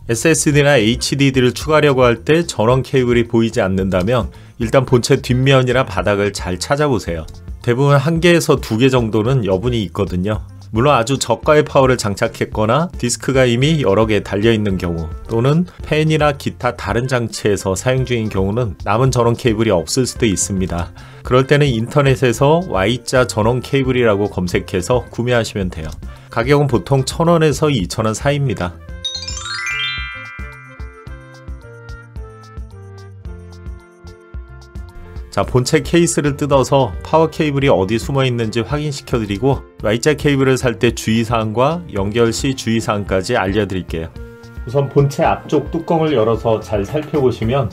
SSD나 HDD를 추가하려고 할 때 전원 케이블이 보이지 않는다면 일단 본체 뒷면이나 바닥을 잘 찾아보세요. 대부분 1개에서 2개 정도는 여분이 있거든요. 물론 아주 저가의 파워를 장착했거나 디스크가 이미 여러 개 달려있는 경우, 또는 팬이나 기타 다른 장치에서 사용 중인 경우는 남은 전원 케이블이 없을 수도 있습니다. 그럴 때는 인터넷에서 Y자 전원 케이블이라고 검색해서 구매하시면 돼요. 가격은 보통 1,000원에서 2,000원 사이입니다. 자, 본체 케이스를 뜯어서 파워 케이블이 어디 숨어 있는지 확인시켜 드리고 Y자 케이블을 살 때 주의사항과 연결 시 주의사항까지 알려드릴게요. 우선 본체 앞쪽 뚜껑을 열어서 잘 살펴보시면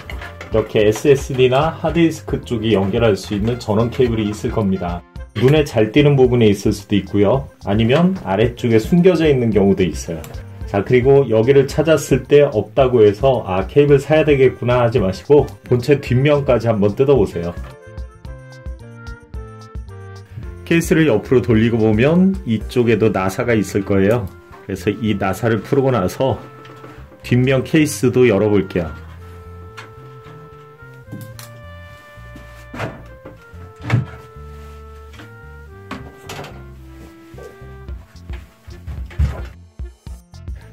이렇게 SSD나 하드디스크 쪽이 연결할 수 있는 전원 케이블이 있을 겁니다. 눈에 잘 띄는 부분에 있을 수도 있고요, 아니면 아래쪽에 숨겨져 있는 경우도 있어요. 자, 그리고 여기를 찾았을 때 없다고 해서 케이블 사야 되겠구나 하지 마시고 본체 뒷면까지 한번 뜯어보세요. 케이스를 옆으로 돌리고 보면 이쪽에도 나사가 있을 거예요. 그래서 이 나사를 풀고 나서 뒷면 케이스도 열어볼게요.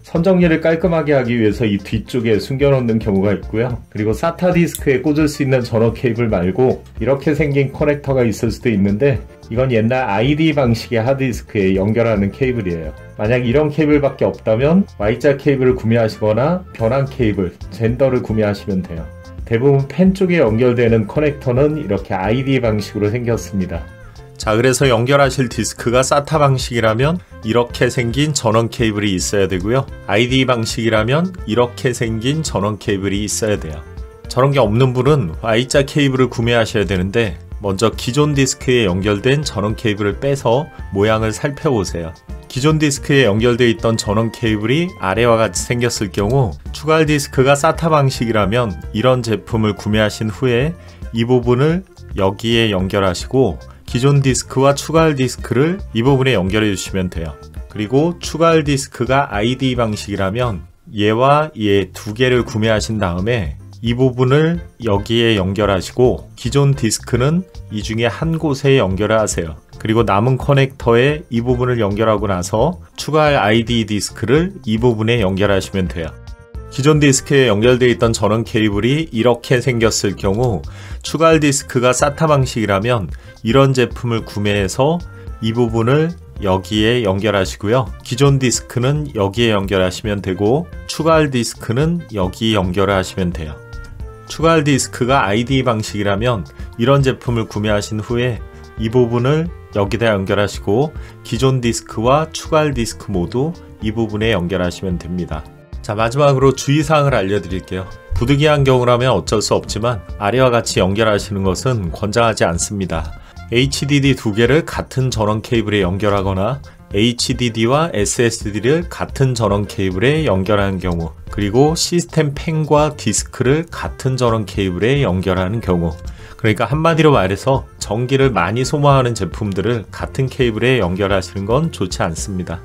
선정리를 깔끔하게 하기 위해서 이 뒤쪽에 숨겨놓는 경우가 있고요. 그리고 SATA 디스크에 꽂을 수 있는 전원 케이블 말고 이렇게 생긴 커넥터가 있을 수도 있는데 이건 옛날 ID 방식의 하드디스크에 연결하는 케이블이에요. 만약 이런 케이블밖에 없다면 Y자 케이블을 구매하시거나 변환 케이블, 젠더를 구매하시면 돼요. 대부분 팬 쪽에 연결되는 커넥터는 이렇게 ID 방식으로 생겼습니다. 자, 그래서 연결하실 디스크가 SATA 방식이라면 이렇게 생긴 전원 케이블이 있어야 되고요. ID 방식이라면 이렇게 생긴 전원 케이블이 있어야 돼요. 저런 게 없는 분은 Y자 케이블을 구매하셔야 되는데 먼저 기존 디스크에 연결된 전원 케이블을 빼서 모양을 살펴보세요. 기존 디스크에 연결되어 있던 전원 케이블이 아래와 같이 생겼을 경우 추가 디스크가 SATA 방식이라면 이런 제품을 구매하신 후에 이 부분을 여기에 연결하시고 기존 디스크와 추가 디스크를 이 부분에 연결해 주시면 돼요. 그리고 추가 디스크가 ID 방식이라면 얘와 얘 2개를 구매하신 다음에 이 부분을 여기에 연결하시고 기존 디스크는 이 중에 한 곳에 연결을 하세요. 그리고 남은 커넥터에 이 부분을 연결하고 나서 추가할 ID 디스크를 이 부분에 연결하시면 돼요. 기존 디스크에 연결되어 있던 전원 케이블이 이렇게 생겼을 경우 추가 디스크가 SATA 방식이라면 이런 제품을 구매해서 이 부분을 여기에 연결하시고요. 기존 디스크는 여기에 연결하시면 되고 추가 디스크는 여기 연결을 하시면 돼요. 추가 디스크가 ID 방식이라면 이런 제품을 구매하신 후에 이 부분을 여기다 연결하시고 기존 디스크와 추가 디스크 모두 이 부분에 연결하시면 됩니다. 자, 마지막으로 주의사항을 알려드릴게요. 부득이한 경우라면 어쩔 수 없지만 아래와 같이 연결하시는 것은 권장하지 않습니다. HDD 2개를 같은 전원 케이블에 연결하거나 HDD와 SSD를 같은 전원 케이블에 연결하는 경우, 그리고 시스템 팬과 디스크를 같은 전원 케이블에 연결하는 경우, 그러니까 한마디로 말해서 전기를 많이 소모하는 제품들을 같은 케이블에 연결하시는 건 좋지 않습니다.